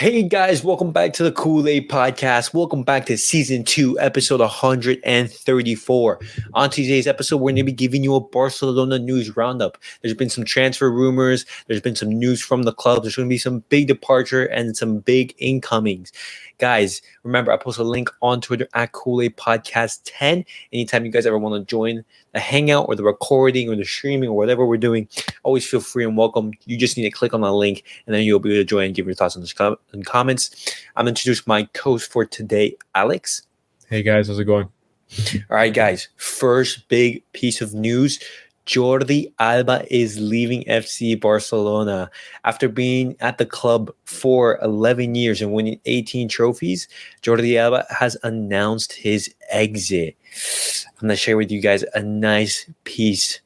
Hey guys, welcome back to the Kounde podcast. Welcome back to season 2, episode 134. On today's episode, we're going to be giving you a Barcelona news roundup. There's been some transfer rumors. There's been some news from the club. There's going to be some big departure and some big incomings. Guys, remember, I post a link on Twitter at Kounde Podcast 10. Anytime you guys ever want to join the hangout or the recording or the streaming or whatever we're doing, always feel free and welcome. You just need to click on the link and then you'll be able to join and give your thoughts on the comments. I'm going to introduce my host for today, Alex. Hey guys, how's it going? All right, guys. First big piece of news. Jordi Alba is leaving FC Barcelona. After being at the club for 11 years and winning 18 trophies, Jordi Alba has announced his exit. I'm going to share with you guys a nice piece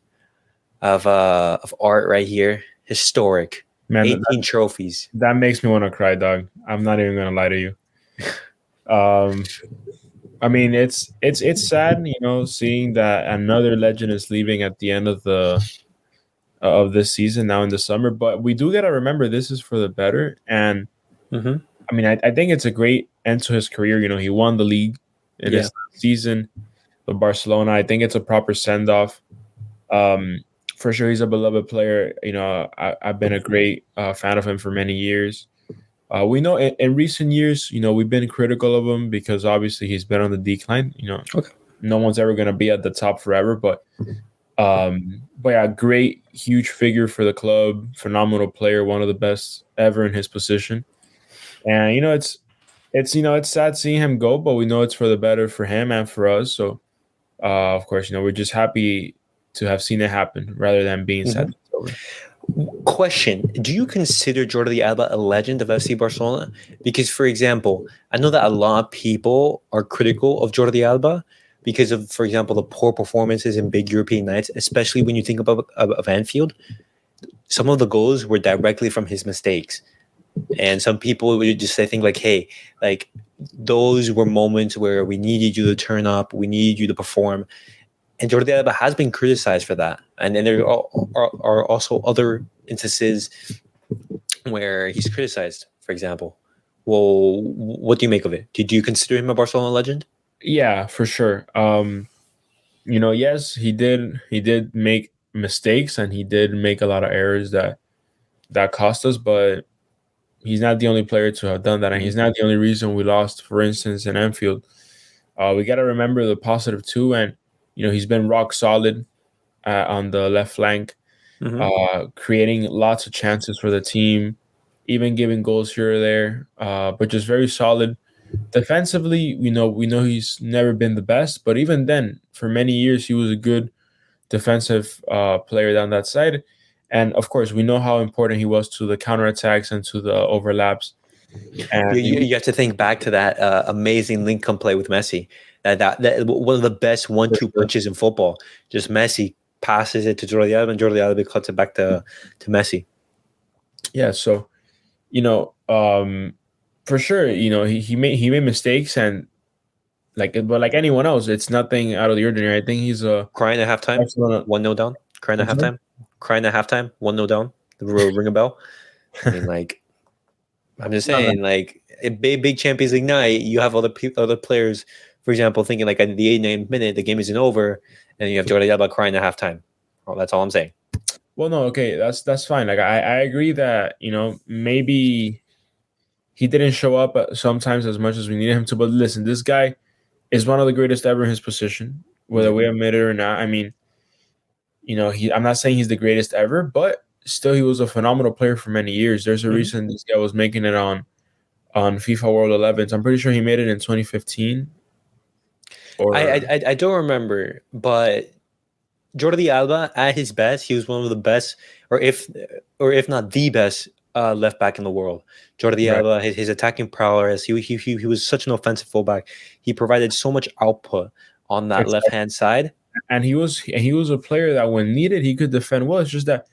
of art right here. Historic. Man, 18 trophies. That makes me want to cry, dog. I'm not even going to lie to you. I mean, it's sad, seeing that another legend is leaving at the end of this season now in the summer. But we do got to remember this is for the better. And I mean, I think it's a great end to his career. He won the league in his season with Barcelona. I think it's a proper send off. For sure, he's a beloved player. I've been a great fan of him for many years. We know in recent years, we've been critical of him because obviously he's been on the decline. No one's ever going to be at the top forever. But yeah, great, huge figure for the club, phenomenal player, one of the best ever in his position. And it's sad seeing him go, but we know it's for the better for him and for us. So of course, we're just happy to have seen it happen rather than being sad it's over. Question: do you consider Jordi Alba a legend of FC Barcelona? Because, for example, I know that a lot of people are critical of Jordi Alba because of, for example, the poor performances in big European nights, especially when you think about of Anfield. Some of the goals were directly from his mistakes. And some people would just say things like, hey, like those were moments where we needed you to turn up, we needed you to perform. And Jordi Alba has been criticized for that. And then there are also other instances where he's criticized, for example. Well, what do you make of it? Did you consider him a Barcelona legend? Yeah, for sure. Yes, he did make mistakes and he did make a lot of errors that cost us, but he's not the only player to have done that. And he's not the only reason we lost, for instance, in Anfield. We got to remember the positive too. And he's been rock solid on the left flank, creating lots of chances for the team, even giving goals here or there, but just very solid. Defensively, we know he's never been the best, but even then, for many years, he was a good defensive player down that side. And, of course, we know how important he was to the counterattacks and to the overlaps. And you have to think back to that amazing link-up play with Messi. That one of the best 1-2 punches in football. Just Messi passes it to Jordi Alba, and Jordi Alba cuts it back to Messi. Yeah, so for sure, he made mistakes, and like anyone else, it's nothing out of the ordinary. I think he's crying at halftime, 1-0 down. Crying at halftime, 1-0 down. Ring a bell. I mean, I'm just saying, a big Champions League night, you have other players. For example, thinking at the 89th minute, the game isn't over, and you have Jordi Alba crying at halftime. Well, that's all I'm saying. Well, no, okay, that's fine. I agree that maybe he didn't show up sometimes as much as we needed him to. But listen, this guy is one of the greatest ever in his position, whether we admit it or not. I mean, I'm not saying he's the greatest ever, but still, he was a phenomenal player for many years. There's a reason this guy was making it on FIFA World 11s. I'm pretty sure he made it in 2015. I don't remember, but Jordi Alba at his best, he was one of the best, or if not the best left back in the world. Jordi Alba, his attacking prowess, he was such an offensive fullback. He provided so much output on that left hand side, and he was a player that when needed he could defend well. It's just that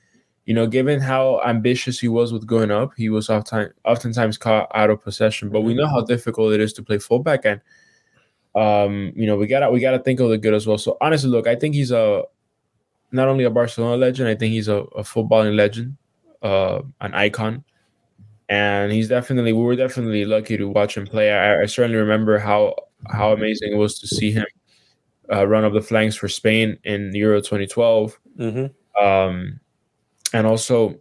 given how ambitious he was with going up, he was oftentimes caught out of possession. But we know how difficult it is to play fullback, and we gotta think of the good as well. So honestly, look, I think he's not only a Barcelona legend, I think he's a footballing legend, an icon. and we were definitely lucky to watch him play. I certainly remember how amazing it was to see him run up the flanks for Spain in Euro 2012, Hmm. um, and also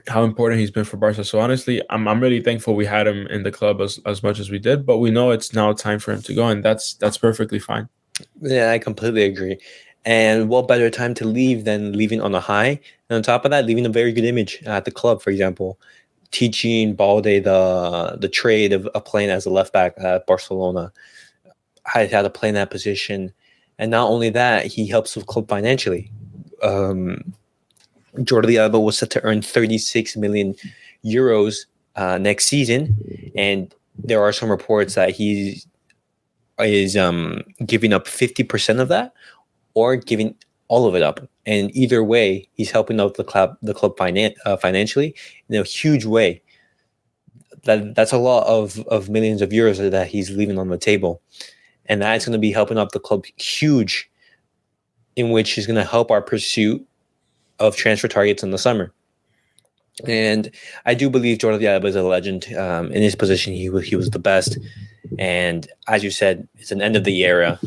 how important he's been for Barca. So honestly, I'm really thankful we had him in the club as much as we did. But we know it's now time for him to go, and that's perfectly fine. Yeah, I completely agree. And what better time to leave than leaving on a high? And on top of that, leaving a very good image at the club, for example, teaching Balde the trade of playing as a left back at Barcelona, how to play in that position. And not only that, he helps the club financially. Um, Jordi Alba was set to earn 36 million euros next season, and there are some reports that he is giving up 50% of that or giving all of it up. And either way, he's helping out the club financially in a huge way. That's a lot of millions of euros that he's leaving on the table, and that's going to be helping out the club huge, in which is going to help our pursuit of transfer targets in the summer. And I do believe Jordi Alba is a legend. In his position, he was the best. And as you said, it's an end of the era.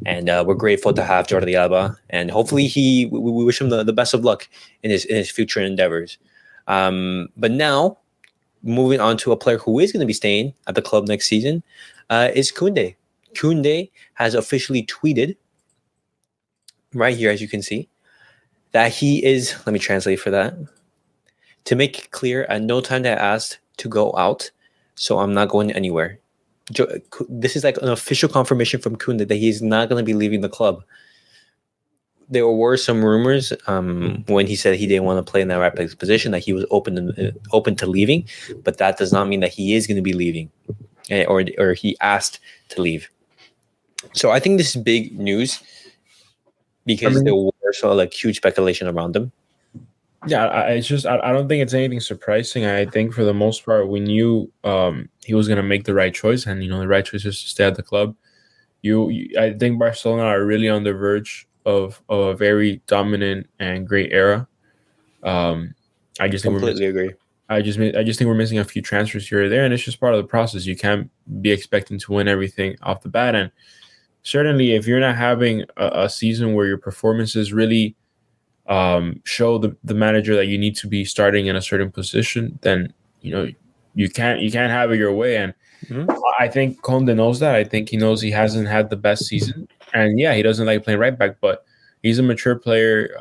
And we're grateful to have Jordi Alba. And hopefully we wish him the best of luck in his future endeavors. But now, moving on to a player who is going to be staying at the club next season, is Kounde. Kounde has officially tweeted, right here, as you can see, that he is, let me translate for that, to make it clear, at no time that I asked to go out, so I'm not going anywhere. This is like an official confirmation from Kounde that he's not going to be leaving the club. There were some rumors when he said he didn't want to play in that right back position, that he was open to leaving, but that does not mean that he is going to be leaving, or he asked to leave. So I think this is big news because there were so like huge speculation around him. Yeah, it's just I don't think it's anything surprising. I think for the most part we knew he was going to make the right choice, and the right choice is to stay at the club. I think Barcelona are really on the verge of a very dominant and great era. I just think completely agree. I just think we're missing a few transfers here or there, and it's just part of the process. You can't be expecting to win everything off the bat, and certainly if you're not having a season where your performances really show the manager that you need to be starting in a certain position, then you can't have it your way. And I think Kounde knows that. I think he knows he hasn't had the best season, and yeah, he doesn't like playing right back, but he's a mature player.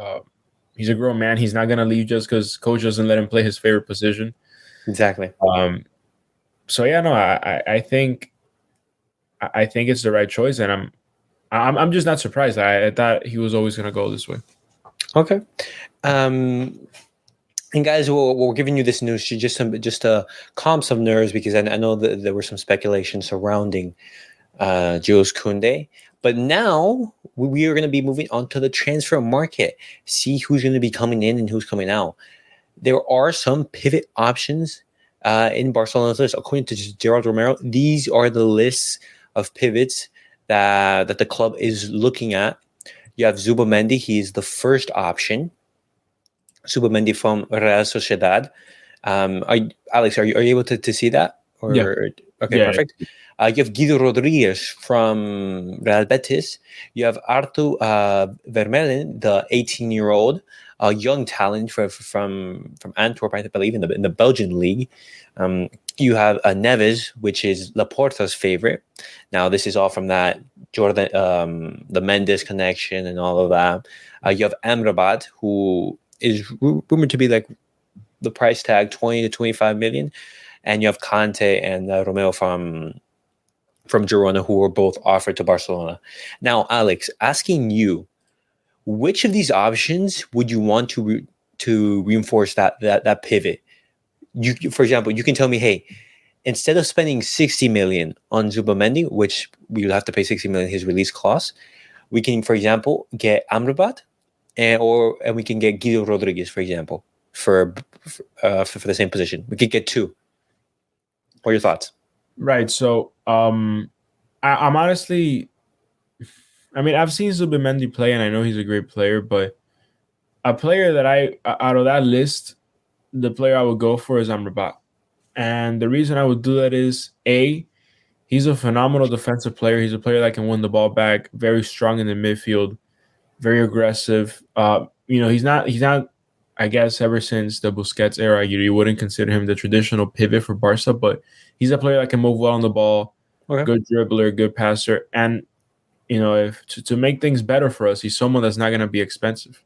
He's a grown man. He's not gonna leave just because coach doesn't let him play his favorite position. Exactly. So yeah, no, I think it's the right choice, and I'm just not surprised. I thought he was always gonna go this way. Okay. And guys, we're giving you this news just to calm some nerves, because I know that there were some speculation surrounding Jules Kounde. But now we are going to be moving on to the transfer market, see who's going to be coming in and who's coming out. There are some pivot options in Barcelona's list. According to Gerard Romero, these are the lists of pivots that the club is looking at. You have Zubimendi. He's the first option. Zubimendi from Real Sociedad. Alex, are you able to see that? Yeah. Okay, yeah, perfect. Yeah. You have Guido Rodriguez from Real Betis. You have Artur Vermeulen, the 18-year-old young talent from Antwerp, I believe, in the Belgian league. You have Neves, which is Laporta's favorite. Now, this is all from that Jordan, the Mendes connection and all of that. You have Amrabat, who is rumored to be like the price tag 20 to 25 million, and you have Kounde and Romeo from Girona, who were both offered to Barcelona. Now, Alex, asking you, which of these options would you want to reinforce that pivot? You, for example, you can tell me, hey, instead of spending 60 million on Zubimendi, which we would have to pay 60 million his release cost, we can, for example, get Amrabat, and we can get Guido Rodriguez, for example, for the same position. We could get two. What are your thoughts? Right. So I'm honestly, I mean, I've seen Zubimendi play, and I know he's a great player, but a player that out of that list, the player I would go for is Amrabat. And the reason I would do that is he's a phenomenal defensive player. He's a player that can win the ball back, very strong in the midfield, very aggressive. He's not. I guess ever since the Busquets era, you wouldn't consider him the traditional pivot for Barca, but he's a player that can move well on the ball, Okay. good dribbler, good passer, and if to make things better for us, he's someone that's not going to be expensive.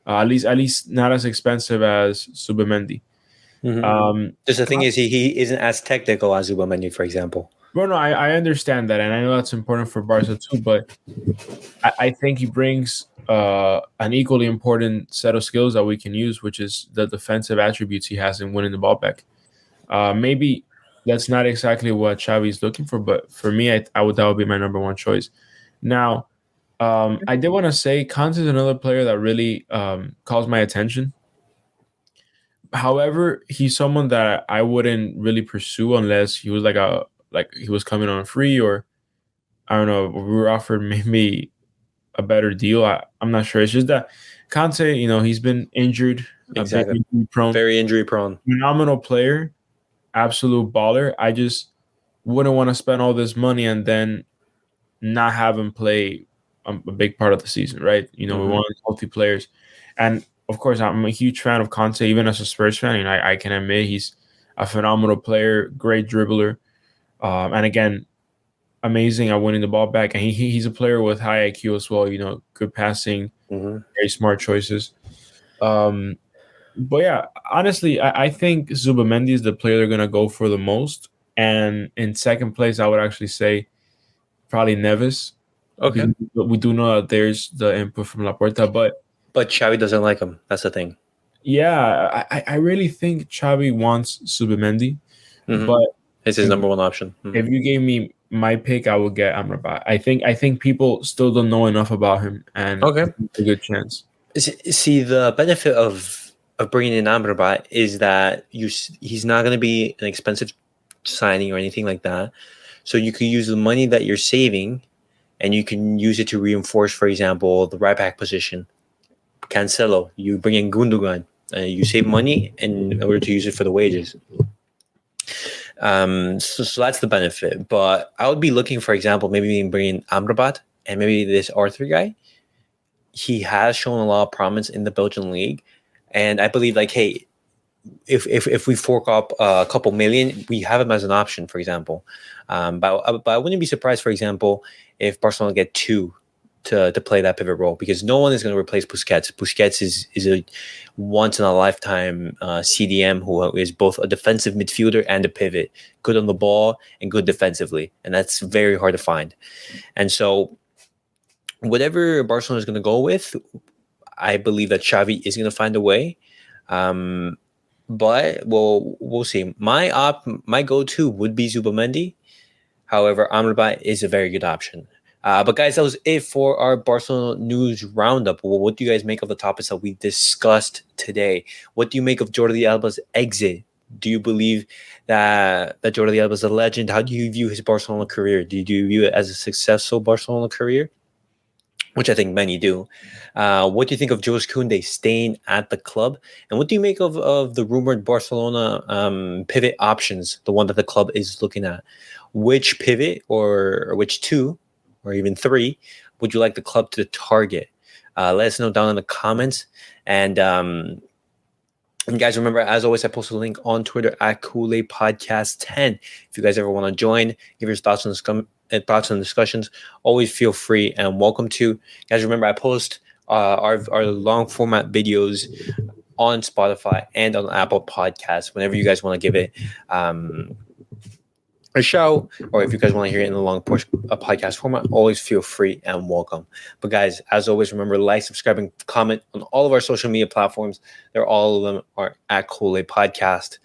At least not as expensive as Subimendi. Just the thing is, he isn't as technical as Zubamendi, for example. Well, no, I understand that, and I know that's important for Barca too. But I think he brings an equally important set of skills that we can use, which is the defensive attributes he has in winning the ball back. Maybe that's not exactly what Xavi's looking for, but for me, that would be my number one choice. Now, I did want to say Kounde is another player that really calls my attention. However, he's someone that I wouldn't really pursue unless he was like he was coming on free, or I don't know, we were offered maybe a better deal. I'm not sure. It's just that Kounde, he's been injured, Exactly. injury prone, Very injury prone. phenomenal player, absolute baller. I just wouldn't want to spend all this money and then not have him play a big part of the season, right? We want healthy players, and of course, I'm a huge fan of Kounde, even as a Spurs fan. I can admit he's a phenomenal player, great dribbler, and again, amazing at winning the ball back. And he's a player with high IQ as well. Good passing, very smart choices. But yeah, honestly, I think Zubamendi is the player they're gonna go for the most. And in second place, I would actually say probably Neves. Okay. We do know that there's the input from Laporta, but Xavi doesn't like him. That's the thing. yeah, I really think Xavi wants Subimendi, but it's his number one option. If you gave me my pick, I would get Amrabat. I think people still don't know enough about him, and it's a good chance. See, the benefit of bringing in Amrabat is that he's not going to be an expensive signing or anything like that. So you could use the money that you're saving, and you can use it to reinforce, for example, the right back position. Cancelo, you bring in Gundogan, you save money in order to use it for the wages. So that's the benefit. But I would be looking, for example, maybe bringing Amrabat and maybe this Arthur guy. He has shown a lot of promise in the Belgian league, and I believe, hey, if we fork up a couple million, we have him as an option, for example. But I wouldn't be surprised, for example, if Barcelona get two to play that pivot role, because no one is going to replace Busquets. Busquets is a once in a lifetime CDM who is both a defensive midfielder and a pivot, good on the ball and good defensively, and that's very hard to find. And so, whatever Barcelona is going to go with, I believe that Xavi is going to find a way. But we'll see. My go-to would be Zubamendi. However, Amrabat is a very good option. But guys, that was it for our Barcelona news roundup. Well, what do you guys make of the topics that we discussed today? What do you make of Jordi Alba's exit? Do you believe that Jordi Alba is a legend? How do you view his Barcelona career? Do you view it as a successful Barcelona career? Which I think many do. What do you think of Kounde staying at the club? And what do you make of the rumored Barcelona pivot options, the one that the club is looking at? Which pivot or which two or even three would you like the club to target? Let us know down in the comments. And guys, remember, as always, I post a link on Twitter at Kounde Podcast 10. If you guys ever want to join, give your thoughts on discussions, always feel free and welcome to. Guys, remember, I post our long format videos on Spotify and on Apple Podcasts whenever you guys want to give it a shout, or if you guys want to hear it in a long podcast format, always feel free and welcome. But guys, as always, remember, like, subscribe, and comment on all of our social media platforms. All of them are at Kounde Podcast.